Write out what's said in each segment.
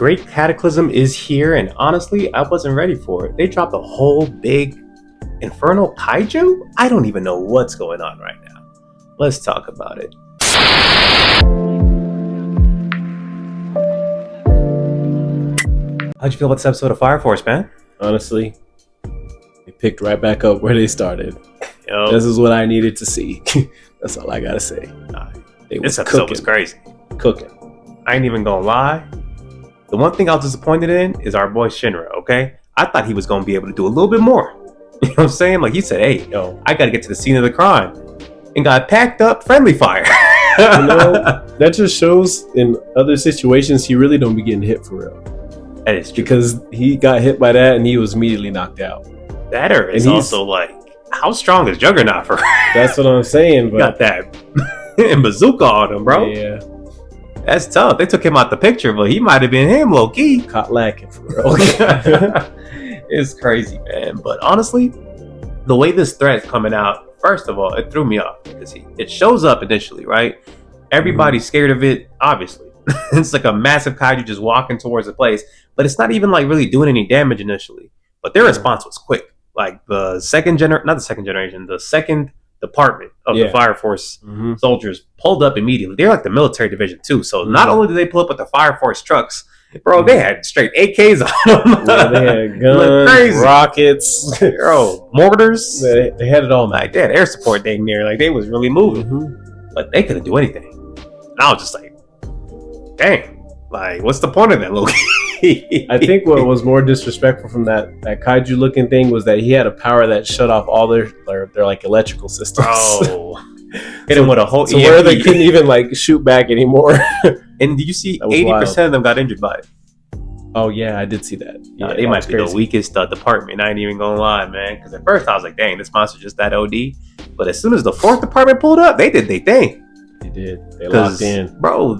Great Cataclysm is here, and honestly, I wasn't ready for it. They dropped a whole big infernal kaiju? I don't even know what's going on right now. Let's talk about it. How'd you feel about this episode of Fire Force, man? Honestly, they picked right back up where they started. Yo. This is what I needed to see. That's all I gotta say. This episode was crazy. Cooking. I ain't even gonna lie. The one thing I was disappointed in is our boy Shinra, okay? I thought he was gonna be able to do a little bit more. You know what I'm saying? Like he said, hey, yo, I gotta get to the scene of the crime. And got packed up friendly fire. You know, that just shows in other situations he really don't be getting hit for real. That is true. Because he got hit by that and he was immediately knocked out. That is also like, how strong is Juggernaut for? That's what I'm saying. But got that and bazooka on him, bro. Yeah. That's tough. They took him out the picture, but he might have been him low key. Caught lacking for real. It's crazy, man. But honestly, the way this thread's coming out, first of all, it threw me off because it shows up initially, right? Everybody's scared of it, obviously. It's like a massive kaiju just walking towards the place, but it's not even like really doing any damage initially. But their response was quick. Like the second department of the Fire Force soldiers pulled up immediately. They're like the military division too. So not only did they pull up with the Fire Force trucks, bro, they had straight AKs on them. Yeah, they had guns, rockets, bro, mortars. They had it all, man. Like they had air support dang near. Like they was really moving. But they couldn't do anything. And I was just like, dang, like what's the point of that, Loki? I think what was more disrespectful from that kaiju looking thing was that he had a power that shut off all their like electrical systems. Oh, hit him with a whole where they couldn't even like shoot back anymore. And did you see 80% of them got injured by it? Oh yeah, I did see that. Yeah, they might be the weakest department. I ain't even gonna lie, man. Because at first I was like, dang, this monster just that OD. But as soon as the fourth department pulled up, they did their thing. They did. They locked in, bro.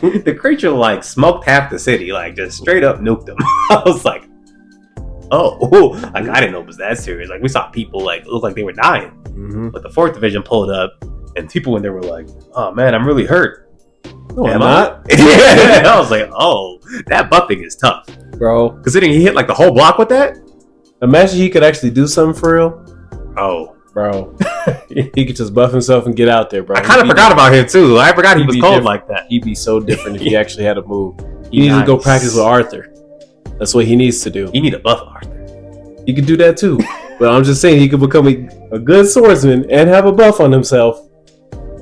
The creature like smoked half the city, like just straight up nuked them. I was like, oh, like I didn't know it was that serious. Like we saw people like look like they were dying, but the fourth division pulled up, and people in there were like, oh man, I'm really hurt. No, I'm not. Yeah, I was like, oh, that buffing is tough, bro. Considering he hit like the whole block with that. Imagine he could actually do something for real. Oh, bro. He could just buff himself and get out there, bro. I kind of forgot about him too. I forgot he was cold like that. He'd be so different if he actually had a move. He needs to go practice with Arthur. That's what he needs to do. He need a buff Arthur. He could do that too. But I'm just saying he could become a good swordsman and have a buff on himself.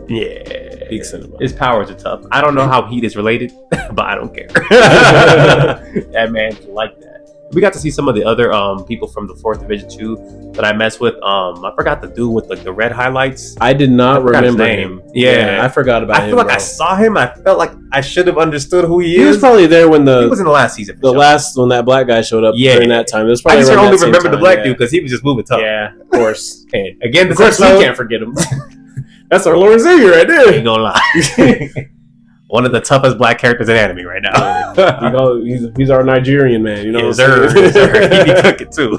Yeah. Big cinema. His powers are tough. I don't know how heat is related, but I don't care. That man's like that. We got to see some of the other people from the 4th Division too that I messed with. I forgot the dude with like the red highlights. I did not remember him. Yeah, I forgot about him. I feel like I saw him. I felt like I should have understood who he is. He was probably there when he was in the last season. When that black guy showed up during that time. It was probably I just only remember the black dude because he was just moving tough. Yeah, of course. And again, of course, we can't forget him. That's our Lord Xavier right there. Ain't gonna lie. One of the toughest black characters in anime right now. He's our Nigerian man, you know. Yes, sir. He be cooking too,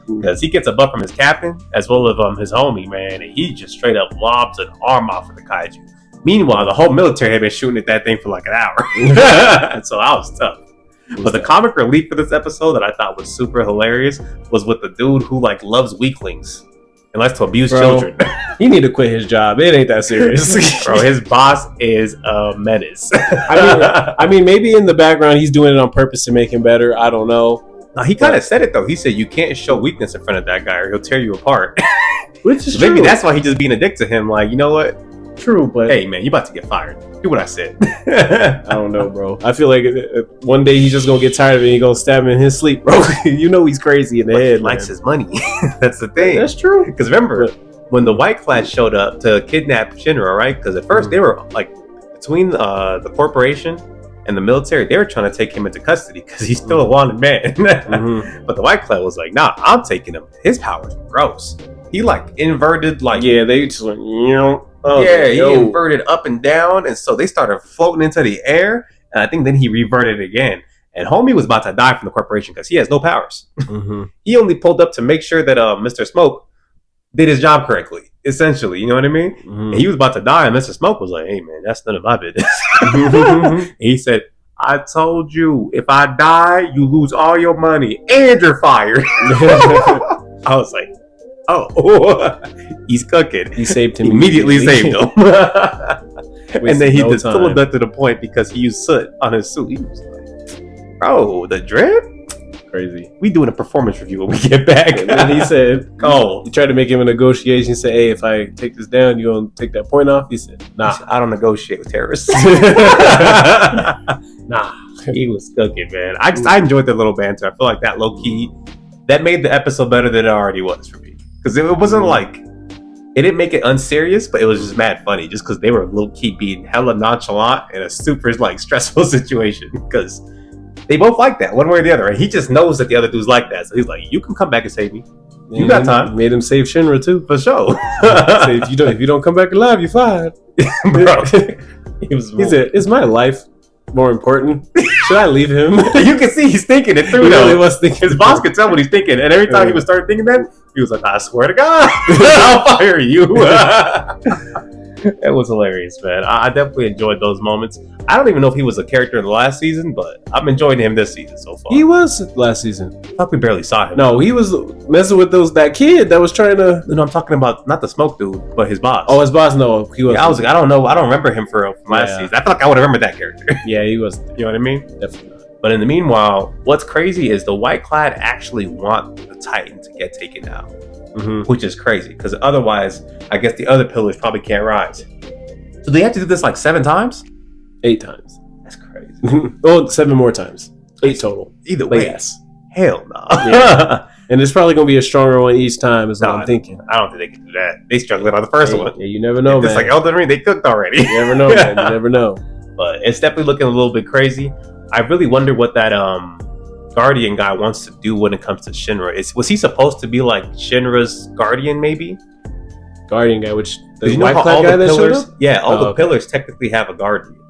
because he gets a buff from his captain as well as his homie, man, and he just straight up lobs an arm off of the kaiju. Meanwhile, the whole military had been shooting at that thing for like an hour, so I was tough. But the comic relief for this episode that I thought was super hilarious was with the dude who like loves weaklings and likes to abuse children. He need to quit his job. It ain't that serious. Bro, his boss is a menace. I mean, maybe in the background he's doing it on purpose to make him better. I don't know. No, he kind of said it though. He said you can't show weakness in front of that guy or he'll tear you apart. Which is maybe that's why he just being a dick to him. Like, you know what? True, but hey man, you about to get fired. Do what I said. I don't know, bro. I feel like one day he's just gonna get tired of it and he's gonna stab him in his sleep, bro. You know he's crazy in the head. He likes his money. That's the thing. That's true. Because remember, when the White Clads showed up to kidnap Shinra, right? Because at first they were like between the corporation and the military, they were trying to take him into custody because he's still a wanted man. But the White Clad was like, nah, I'm taking him. His powers were gross. He like inverted, like they just went, he inverted up and down, and so they started floating into the air. And I think then he reverted again. And homie was about to die from the corporation because he has no powers. He only pulled up to make sure that Mr. Smoke did his job correctly, essentially. You know what I mean? And he was about to die, and Mr. Smoke was like, "Hey man, that's none of my business." He said, I told you, if I die, you lose all your money and you're fired. I was like, oh, he's cooking. He saved him. Immediately saved him. And then he no just pulled up to the point because he used soot on his suit. He was like, bro, the drip? Crazy. We doing a performance review when we get back. And then he said, oh. He tried to make him a negotiation. He said, hey, if I take this down, you gonna take that point off? He said, nah. He said, I don't negotiate with terrorists. Nah. He was cooking, man. I enjoyed the little banter. I feel like that low key, that made the episode better than it already was for me. Because it wasn't like, it didn't make it unserious, but it was just mad funny just because they were low key being hella nonchalant in a super like stressful situation. Because they both like that, one way or the other. And he just knows that the other dude's like that. So he's like, you can come back and save me. You got time. Made him save Shinra too. For sure. So if you don't come back alive, you're fired. Bro. He said, is my life more important? Should I leave him? You can see he's thinking it through. He though. really was thinking. His boss could tell what he's thinking, and every time he would start thinking that, he was like, "I swear to God, I'll fire you." It was hilarious, man. I definitely enjoyed those moments. I don't even know if he was a character in the last season, but I'm enjoying him this season so far. He was last season. I thought we barely saw him. No, he was messing with that kid that was trying to. No, I'm talking about not the smoke dude, but his boss. Oh, his boss. No, he was. Yeah, I was like, I don't know. I don't remember him from last season. I feel like I would remember that character. Yeah, he was. You know what I mean? Definitely not. But in the meanwhile, what's crazy is the White Clad actually want the Titan to get taken down, which is crazy because otherwise, I guess the other pillars probably can't rise. So they have to do this like 7 times? 8 times. That's crazy. Oh, 7 more times. 8 total. Either way, yes. Hell no. Yeah. And it's probably going to be a stronger one each time is what I'm thinking. I don't think they can do that. They struggled on the first one. Yeah, you never know, man. It's like Elden Ring, they cooked already. You never know, man. You never know. But it's definitely looking a little bit crazy. I really wonder what that Guardian guy wants to do when it comes to Shinra. Was he supposed to be like Shinra's Guardian, maybe? Guardian guy, which the you know white how clad all guy the that showed pillars, up? yeah, all the pillars technically have a guardian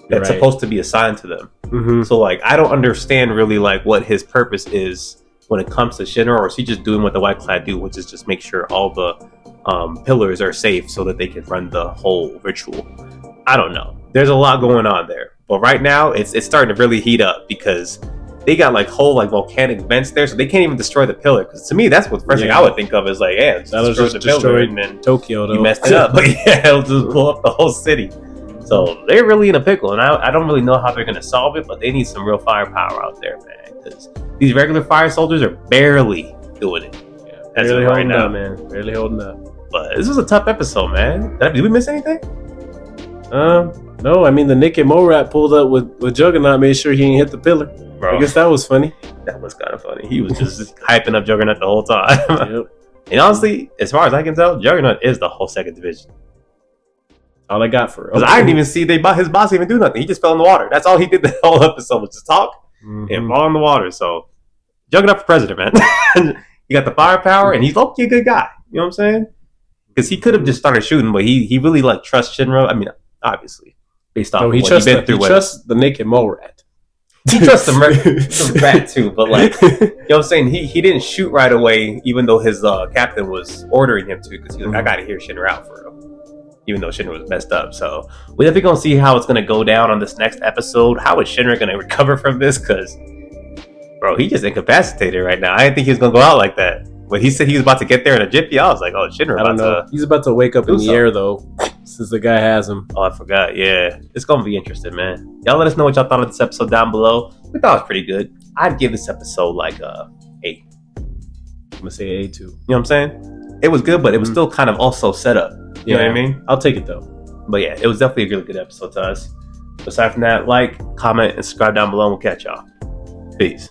that's supposed to be assigned to them. So like, I don't understand really like what his purpose is when it comes to Shinra, or is he just doing what the white clad do, which is just make sure all the pillars are safe so that they can run the whole ritual. I don't know. There's a lot going on there, but right now it's starting to really heat up because they got like whole like volcanic vents there, so they can't even destroy the pillar. Because to me, that's what the first thing I would think of is like, yeah, that'll just destroy and then Tokyo. Though. You messed it up, but yeah, it'll just blow up the whole city. So they're really in a pickle, and I don't really know how they're gonna solve it, but they need some real firepower out there, man. Because these regular fire soldiers are barely doing it. Yeah, barely holding up, man. Barely holding up. But this was a tough episode, man. Did we miss anything? No. I mean, the Nick and Morat pulled up with Juggernaut, made sure he didn't hit the pillar. Bro, I guess that was funny. That was kind of funny. He was just hyping up Juggernaut the whole time. Yep. And honestly, as far as I can tell, Juggernaut is the whole second division. All I got for because I didn't even see his boss even do nothing. He just fell in the water. That's all he did the whole episode was just talk and fall in the water. So Juggernaut for president, man. He got the firepower, and he's low-key a good guy. You know what I'm saying? Because he could have just started shooting, but he really like trusts Shinra. I mean, obviously, based off of what he's been through. He trusts the Nick and Morat. He trusts the rat too, but like, you know what I'm saying? He didn't shoot right away, even though his captain was ordering him to, because he was like, I gotta hear Shinra out for real, even though Shinra was messed up. So we're definitely gonna see how it's gonna go down on this next episode. How is Shinra gonna recover from this? Because, bro, he just incapacitated right now. I didn't think he was gonna go out like that. When he said he was about to get there in a jiffy, I was like, oh, Shinra. I don't know. He's about to wake up in the air, though, since the guy has him. Oh, I forgot. Yeah. It's going to be interesting, man. Y'all let us know what y'all thought of this episode down below. We thought it was pretty good. I'd give this episode like a 8. I'm going to say A, too. You know what I'm saying? It was good, but it was still kind of also set up. You know what I mean? I'll take it, though. But yeah, it was definitely a really good episode to us. Aside from that, like, comment, and subscribe down below, and we'll catch y'all. Peace.